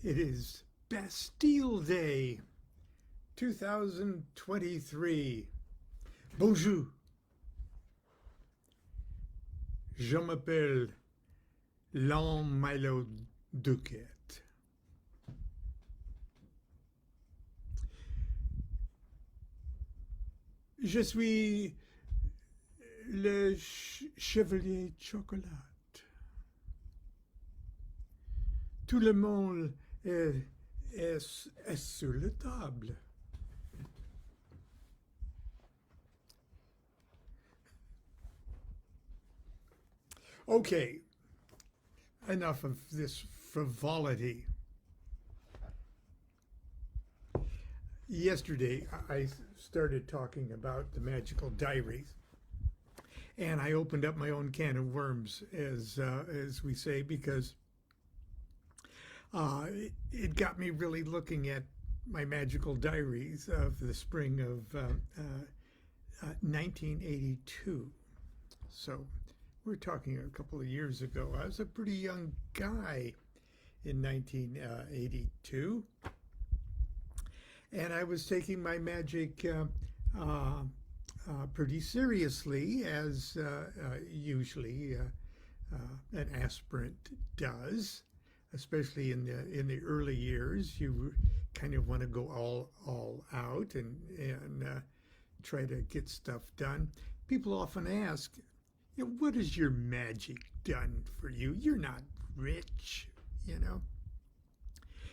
It is Bastille Day 2023. Bonjour. Je m'appelle Lon Milo DuQuette. Je suis le chevalier de chocolat. Tout le monde est sur la table. Okay, enough of this frivolity. Yesterday, I started talking about the magical diaries, and I opened up my own can of worms, as we say, because it got me really looking at my magical diaries of the spring of 1982. So we're talking a couple of years ago. I was a pretty young guy in 1982, and I was taking my magic pretty seriously, as usually an aspirant does. Especially in the early years, you kind of want to go all out and try to get stuff done. People often ask, what has your magic done for you? You're not rich, you know.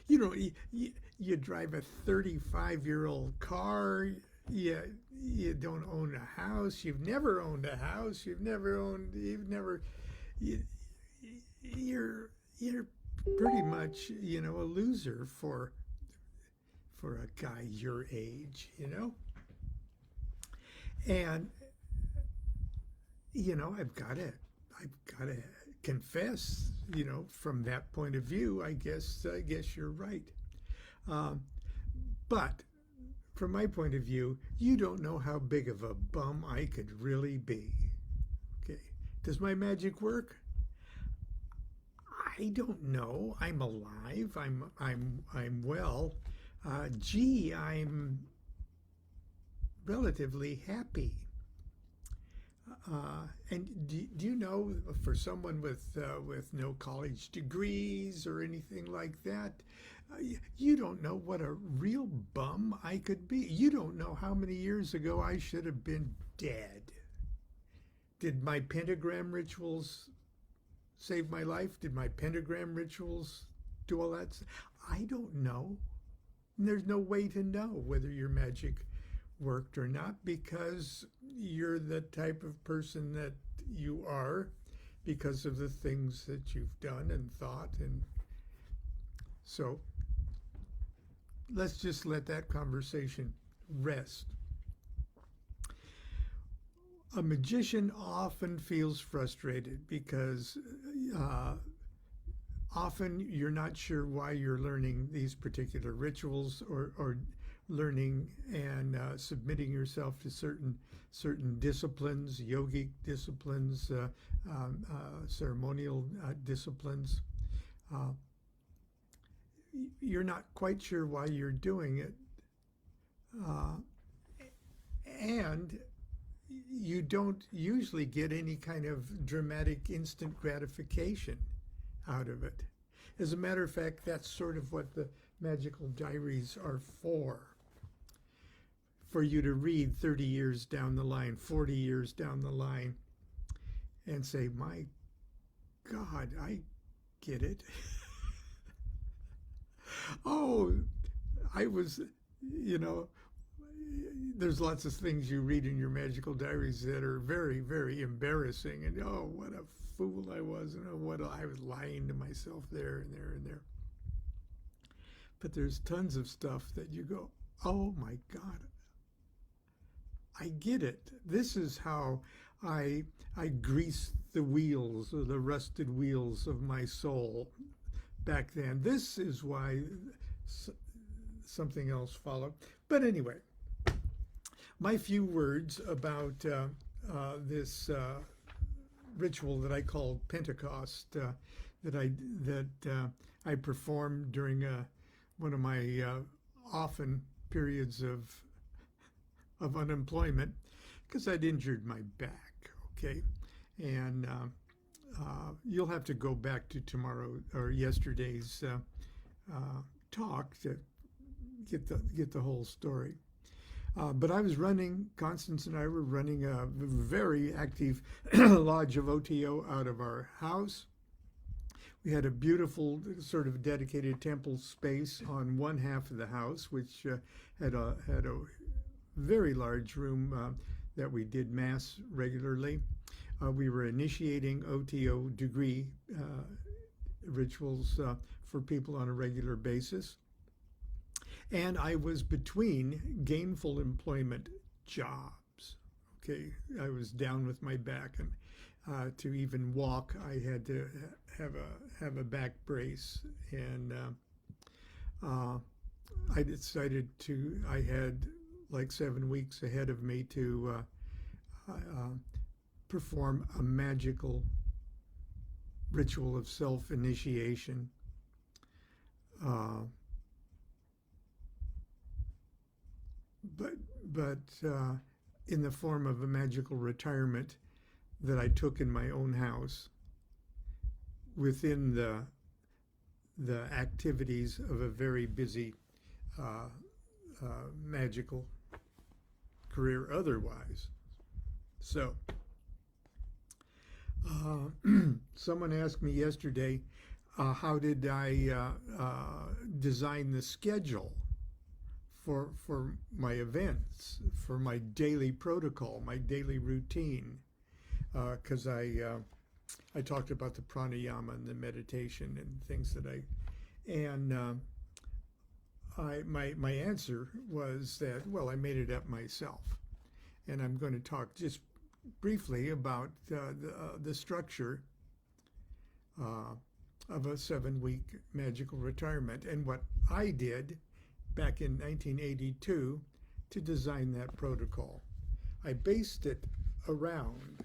You drive a 35-year-old car. You don't own a house. You've never owned a house. You're pretty much, a loser for a guy your age, And I've got to confess, from that point of view, I guess you're right. But from my point of view, you don't know how big of a bum I could really be. Okay. Does my magic work? I don't know. I'm alive. I'm well. I'm relatively happy. And do you know, for someone with no college degrees or anything like that, you don't know what a real bum I could be. You don't know how many years ago I should have been dead. Did my pentagram rituals save my life? Did my pentagram rituals do all that? I don't know. And there's no way to know whether your magic worked or not, because you're the type of person that you are because of the things that you've done and thought. And so let's just let that conversation rest. A magician often feels frustrated because often you're not sure why you're learning these particular rituals or learning and submitting yourself to certain disciplines, yogic disciplines, ceremonial disciplines. You're not quite sure why you're doing it. And you don't usually get any kind of dramatic instant gratification out of it. As a matter of fact, that's sort of what the magical diaries are for you to read 30 years down the line, 40 years down the line, and say, my God, I get it. Oh, I was, there's lots of things you read in your magical diaries that are very, very embarrassing. And oh, what a fool I was. And what I was lying to myself there and there and there. But there's tons of stuff that you go, oh my God, I get it. This is how I greased the wheels, or the rusted wheels of my soul back then. This is why something else followed. But anyway, my few words about this ritual that I call Pentecost that I performed during one of my often periods of unemployment because I'd injured my back. Okay, and you'll have to go back to tomorrow or yesterday's talk to get the whole story. But I was running, Constance and I were running a very active lodge of OTO out of our house. We had a beautiful sort of dedicated temple space on one half of the house, which had a very large room that we did mass regularly. We were initiating OTO degree rituals for people on a regular basis. And I was between gainful employment jobs. Okay, I was down with my back, and to even walk, I had to have a back brace. And I decided I had like 7 weeks ahead of me to perform a magical ritual of self-initiation. But in the form of a magical retirement that I took in my own house within the activities of a very busy magical career otherwise. So someone asked me yesterday, how did I design the schedule for my events, for my daily protocol, my daily routine, because I talked about the pranayama and the meditation and things that my answer was that, well, I made it up myself, and I'm going to talk just briefly about the structure of a 7-week magical retirement and what I did back in 1982 to design that protocol. I based it around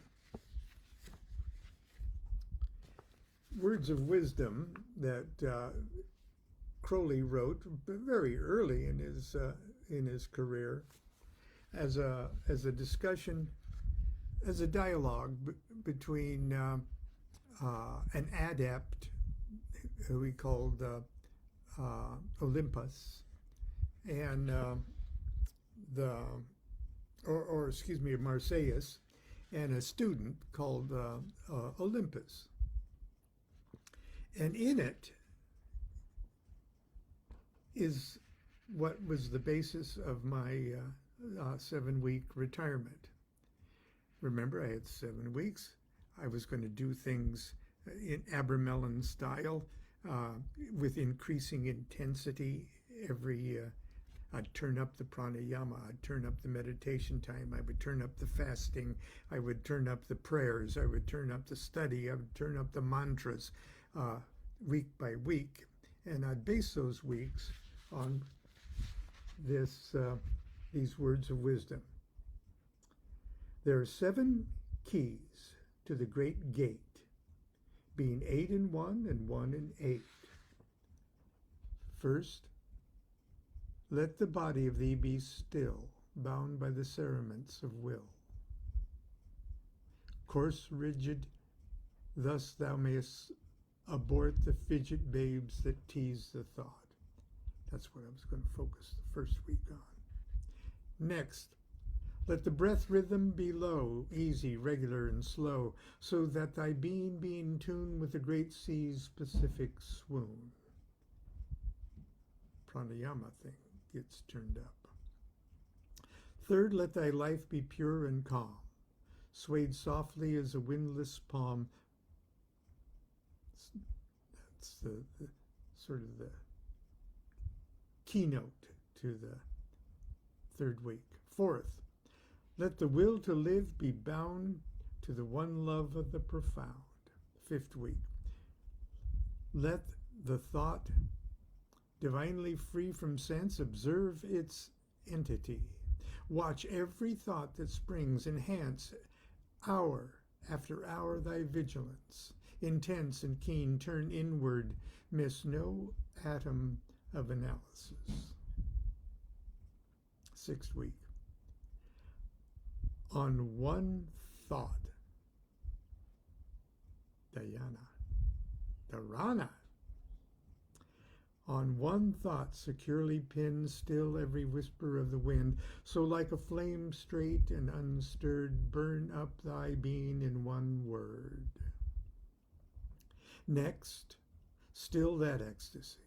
words of wisdom that Crowley wrote very early in his career as a discussion, as a dialogue between an adept who he called Olympus and Marseilles, and a student called Olympus. And in it is what was the basis of my 7-week retirement. Remember, I had 7 weeks. I was going to do things in Abramelin style with increasing intensity every I'd turn up the pranayama, I'd turn up the meditation time, I would turn up the fasting, I would turn up the prayers, I would turn up the study, I would turn up the mantras week by week. And I'd base those weeks on these words of wisdom. There are 7 keys to the great gate, being 8 in 1 and 1 in 8. First, let the body of thee be still, bound by the cerements of will. Course rigid, thus thou mayest abort the fidget babes that tease the thought. That's what I was going to focus the first week on. Next, let the breath rhythm be low, easy, regular, and slow, so that thy being be in tune with the great sea's pacific swoon. Pranayama thing gets turned up. Third, let thy life be pure and calm, swayed softly as a windless palm. That's the sort of the keynote to the 3rd week. Fourth, let the will to live be bound to the one love of the profound. 5th week. Let the thought, divinely free from sense, observe its entity. Watch every thought that springs, enhance hour after hour thy vigilance. intense and keen, turn inward, miss no atom of analysis. 6th week. On one thought, Dharana. On one thought securely pinned, still every whisper of the wind, so like a flame straight and unstirred, burn up thy being in one word. Next, still that ecstasy.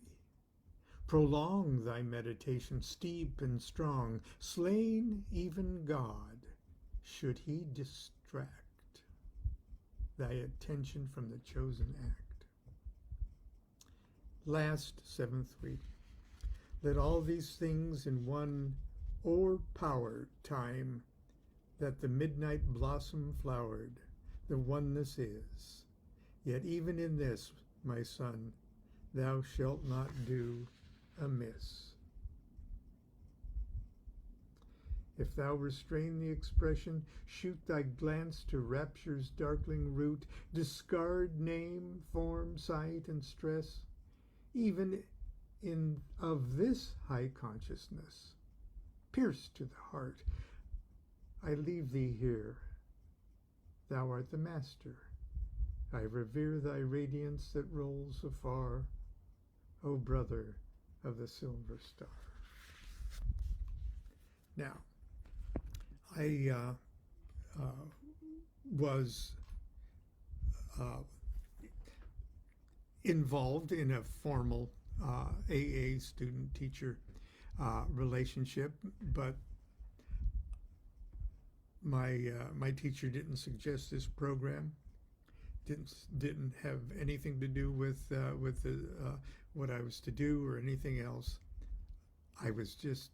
Prolong thy meditation steep and strong, slain even God, should he distract thy attention from the chosen act. Last 7th week. Let all these things in one o'erpowered time that the midnight blossom flowered, the oneness is. Yet even in this, my son, thou shalt not do amiss. If thou restrain the expression, shoot thy glance to rapture's darkling root, discard name, form, sight, and stress, even in of this high consciousness, pierced to the heart, I leave thee here. Thou art the master. I revere thy radiance that rolls afar, O brother of the silver star. Now, I was involved in a formal AA student-teacher relationship, but my teacher didn't suggest this program. Didn't have anything to do with what I was to do or anything else. I was just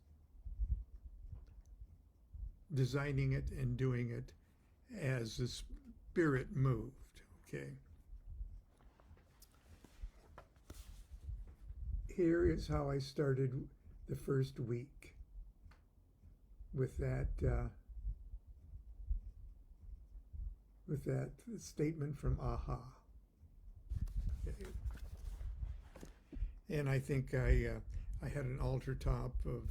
designing it and doing it as the spirit moved. Okay. Here is how I started the first week with that statement from AHA. Okay. And I think I had an altar top of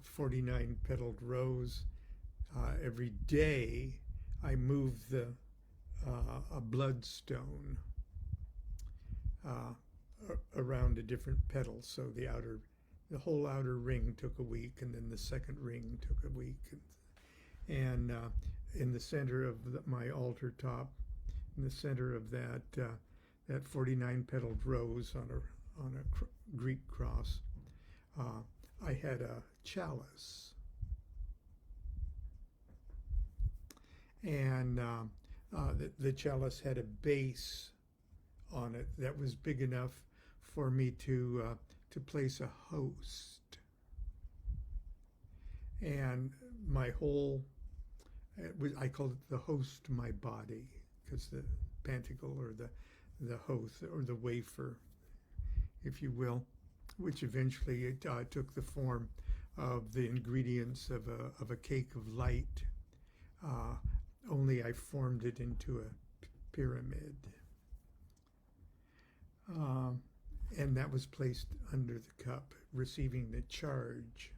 49 petaled rose. Every day I moved a bloodstone around a different petal. So the whole outer ring took a week, and then the second ring took a week. And in the center of my altar top, in the center of that 49 petaled rose on a Greek cross, I had a chalice, and the chalice had a base on it that was big enough for me to place a host, and my whole, I called it the host, my body, because the pentacle or the host or the wafer, if you will, which eventually it took the form of the ingredients of a cake of light. Only I formed it into a pyramid. And that was placed under the cup, receiving the charge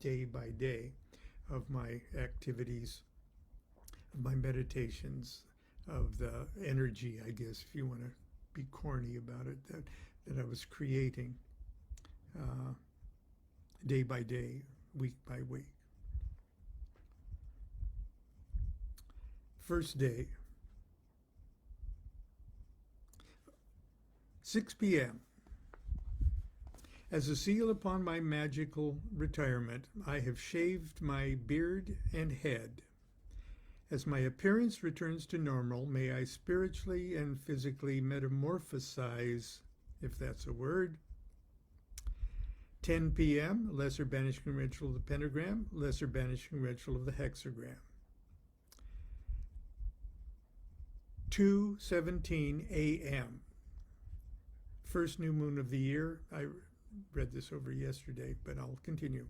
day by day of my activities, of my meditations, of the energy, I guess, if you want to be corny about it, that I was creating day by day, week by week. First day, 6 p.m. As a seal upon my magical retirement, I have shaved my beard and head. As my appearance returns to normal, may I spiritually and physically metamorphosize, if that's a word. 10 p.m., lesser banishing ritual of the pentagram, lesser banishing ritual of the hexagram. 2:17 a.m., first new moon of the year. I read this over yesterday, but I'll continue.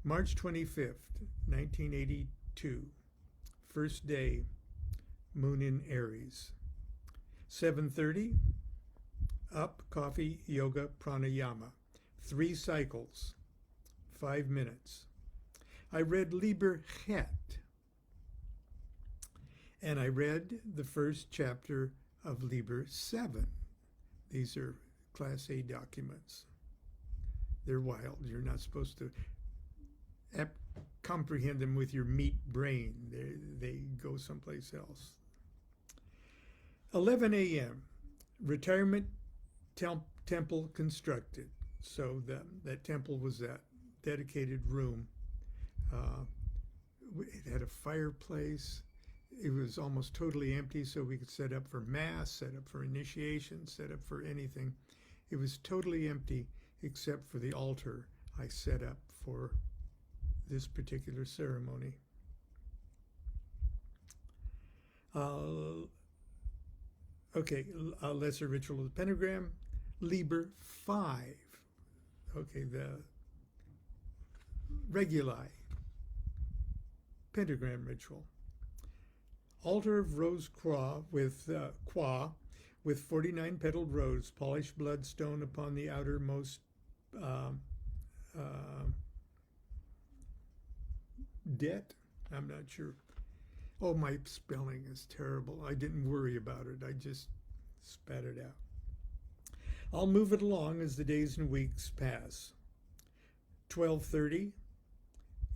March 25th, 1982, first day, moon in Aries. 7:30, up, coffee, yoga, pranayama. 3 cycles, 5 minutes. I read Liber Het, and I read the first chapter of Liber 7. These are Class A documents. They're wild. You're not supposed to comprehend them with your meat brain. They go someplace else. 11 a.m., retirement temple constructed. So that temple was that dedicated room. It had a fireplace. It was almost totally empty, so we could set up for mass, set up for initiation, set up for anything. It was totally empty except for the altar I set up for this particular ceremony. Lesser ritual of the pentagram, Liber 5. Okay, the reguli, pentagram ritual. Altar of rose qua with 49 petaled rose, polished bloodstone upon the outermost det. I'm not sure. Oh, my spelling is terrible. I didn't worry about it. I just spat it out. I'll move it along as the days and weeks pass. 12:30,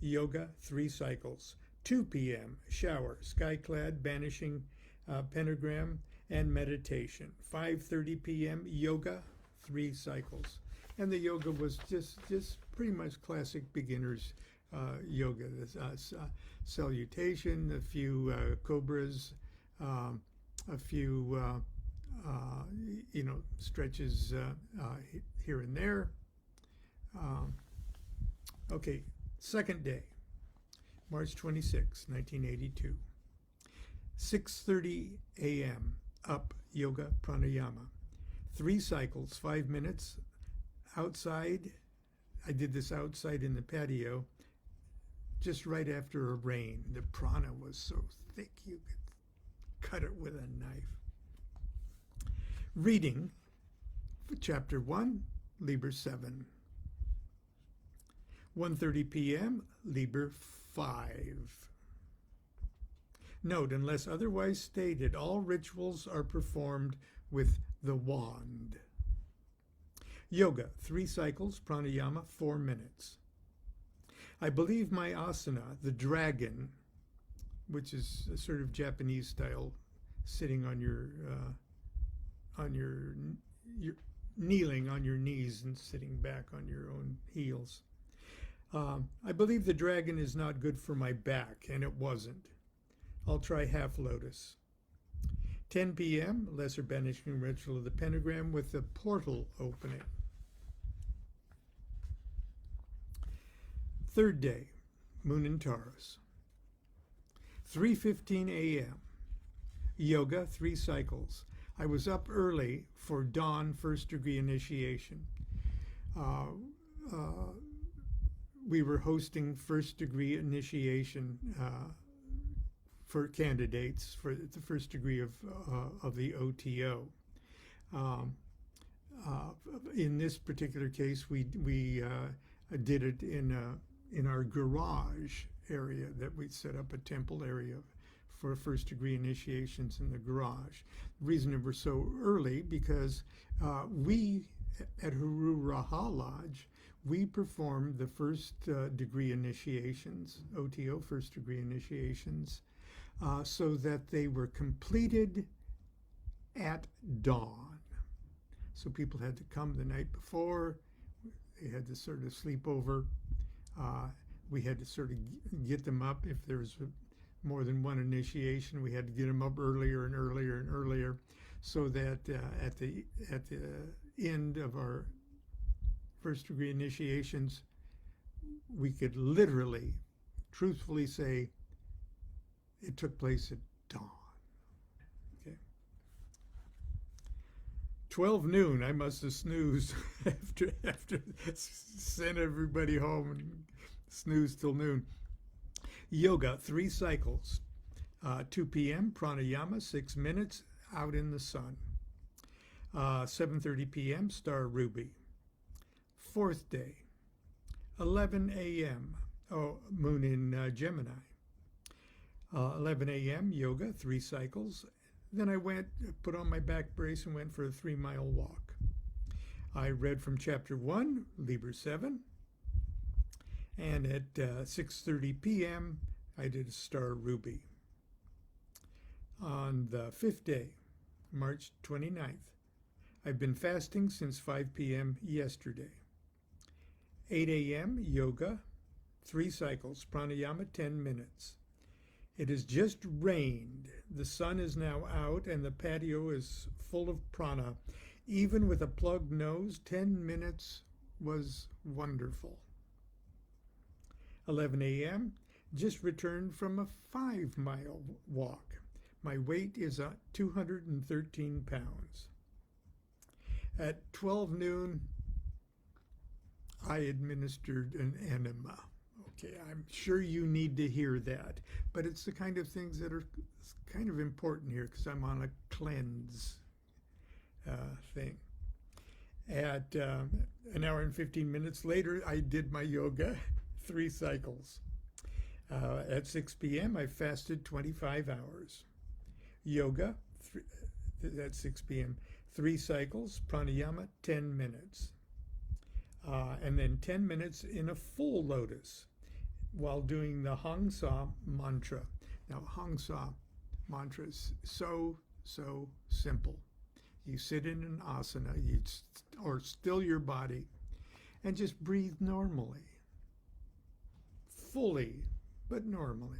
yoga, 3 cycles. 2 p.m., shower, sky-clad, banishing pentagram, and meditation. 5:30 p.m., yoga, 3 cycles. And the yoga was just pretty much classic beginner's yoga. Salutation, a few cobras, a few stretches here and there. Okay, second day, March 26, 1982. 6:30 a.m., up, yoga, pranayama. 3 cycles, 5 minutes. Outside, I did this outside in the patio, just right after a rain. The prana was so thick you could cut it with a knife. Reading, chapter 1, Liber 7. 1:30 p.m., Liber 5. Note, unless otherwise stated, all rituals are performed with the wand. Yoga, 3 cycles, pranayama, 4 minutes. I believe my asana, the dragon, which is a sort of Japanese style, sitting on your kneeling on your knees and sitting back on your own heels. I believe the dragon is not good for my back, and it wasn't. I'll try half lotus. 10 p.m., lesser banishing ritual of the pentagram with the portal opening. Third day, moon in Taurus. 3:15 a.m., yoga, 3 cycles. I was up early for dawn first degree initiation. We were hosting first degree initiation for candidates for the first degree of the OTO. In this particular case, we did it in our garage area that we set up a temple area for first degree initiations in the garage. The reason it was so early because we at Huru Raha Lodge, we performed the first degree initiations, OTO first degree initiations, so that they were completed at dawn. So people had to come the night before. They had to sort of sleep over. We had to sort of get them up. If there's more than one initiation, we had to get them up earlier and earlier and earlier, so that at the end of our first degree initiations, we could literally, truthfully say it took place at dawn. Okay. 12 noon, I must have snoozed after sent everybody home and snoozed till noon. Yoga, 3 cycles. 2 p.m., pranayama, 6 minutes out in the sun. 7:30 p.m., star ruby. Fourth day, 11 a.m., oh, moon in Gemini. 11 a.m., yoga, 3 cycles. Then I put on my back brace and went for a 3-mile walk. I read from chapter 1, Libra 7. And at 6:30 p.m., I did a star ruby. On the 5th day, March 29th, I've been fasting since 5 p.m. yesterday. 8 a.m., yoga, 3 cycles, pranayama, 10 minutes. It has just rained. The sun is now out and the patio is full of prana. Even with a plugged nose, 10 minutes was wonderful. 11 a.m., just returned from a 5-mile walk. My weight is 213 pounds. At 12 noon, I administered an enema. Okay, I'm sure you need to hear that, but it's the kind of things that are kind of important here because I'm on a cleanse thing. At an hour and 15 minutes later, I did my yoga, 3 cycles. At 6 p.m., I fasted 25 hours. Yoga, at 6 p.m., 3 cycles, pranayama, 10 minutes. And then 10 minutes in a full lotus while doing the Hang Sa mantra. Now, Hang Sa mantra is so simple. You sit in an asana, or still your body, and just breathe normally. Fully, but normally.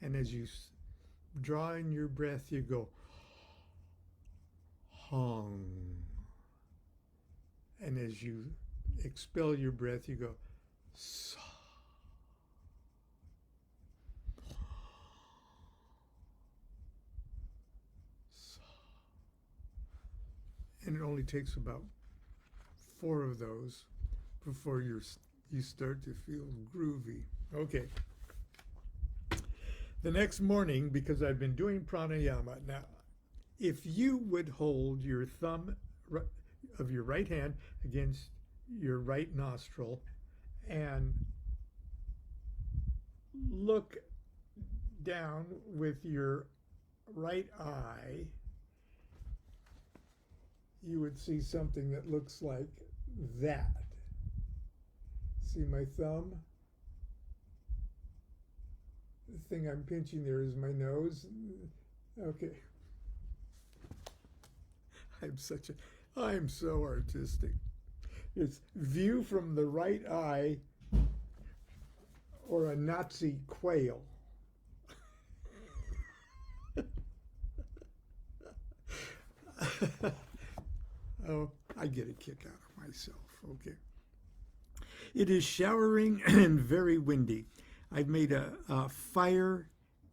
And as you draw in your breath, you go, Hang. And as you expel your breath, you go, Sa. And it only takes about 4 of those before you start to feel groovy. Okay. The next morning, because I've been doing pranayama, now, if you would hold your thumb of your right hand against your right nostril and look down with your right eye, you would see something that looks like that. See my thumb? The thing I'm pinching there is my nose. Okay. I'm so artistic. It's view from the right eye or a Nazi quail. Oh, I get a kick out of myself. Okay. It is showering and very windy. I've made a fire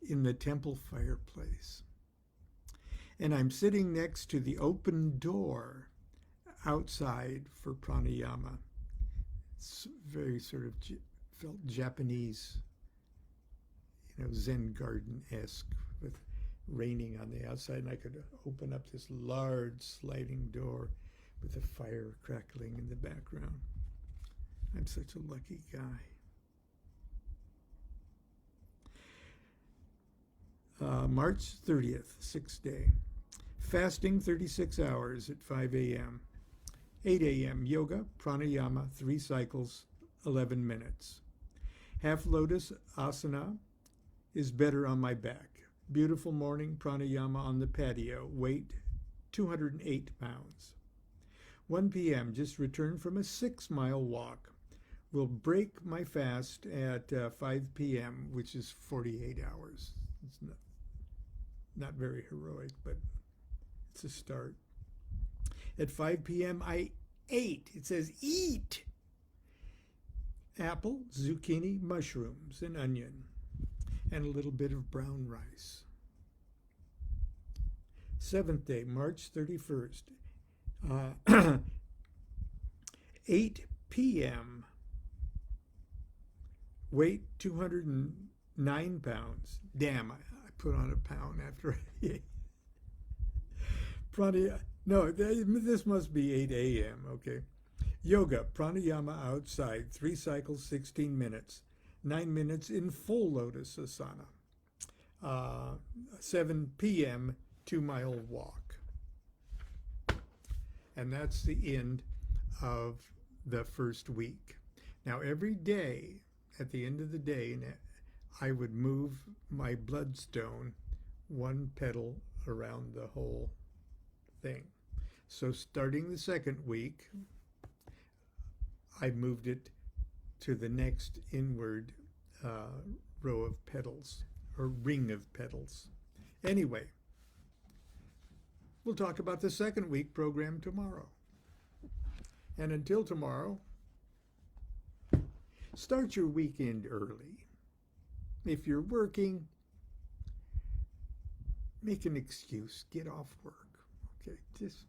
in the temple fireplace. And I'm sitting next to the open door outside for pranayama. It's very sort of felt Japanese, Zen garden-esque with raining on the outside. And I could open up this large sliding door with a fire crackling in the background. I'm such a lucky guy. March 30th, 6th day. Fasting 36 hours at 5 a.m. 8 a.m. yoga, pranayama, 3 cycles, 11 minutes. Half lotus asana is better on my back. Beautiful morning pranayama on the patio. Weight 208 pounds. 1 p.m. just returned from a 6-mile walk. Will break my fast at 5 p.m., which is 48 hours. It's not very heroic, but it's a start. At 5 p.m., I ate. It says eat. Apple, zucchini, mushrooms, and onion, and a little bit of brown rice. 7th day, March 31st. 8 p.m. Weight 209 pounds. Damn, I put on a pound after I ate. No, this must be 8 a.m., okay. Yoga, pranayama outside, 3 cycles, 16 minutes. 9 minutes in full lotus asana. 7 p.m., 2-mile walk. And that's the end of the first week. Now, every day, at the end of the day, I would move my bloodstone 1 petal around the whole thing. So starting the second week, I moved it to the next inward row of petals, or ring of petals. Anyway, we'll talk about the second week program tomorrow. And until tomorrow, start your weekend early. If you're working, make an excuse. Get off work. Okay, just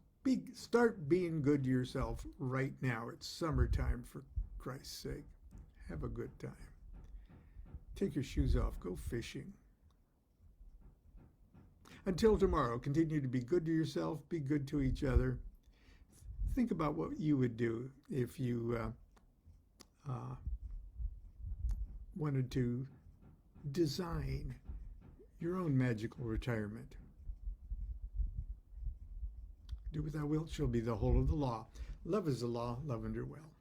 start being good to yourself right now. It's summertime, for Christ's sake. Have a good time. Take your shoes off. Go fishing. Until tomorrow, continue to be good to yourself. Be good to each other. Think about what you would do if you wanted to design your own magical retirement. Do what thou wilt shall be the whole of the law. Love is the law, love under well.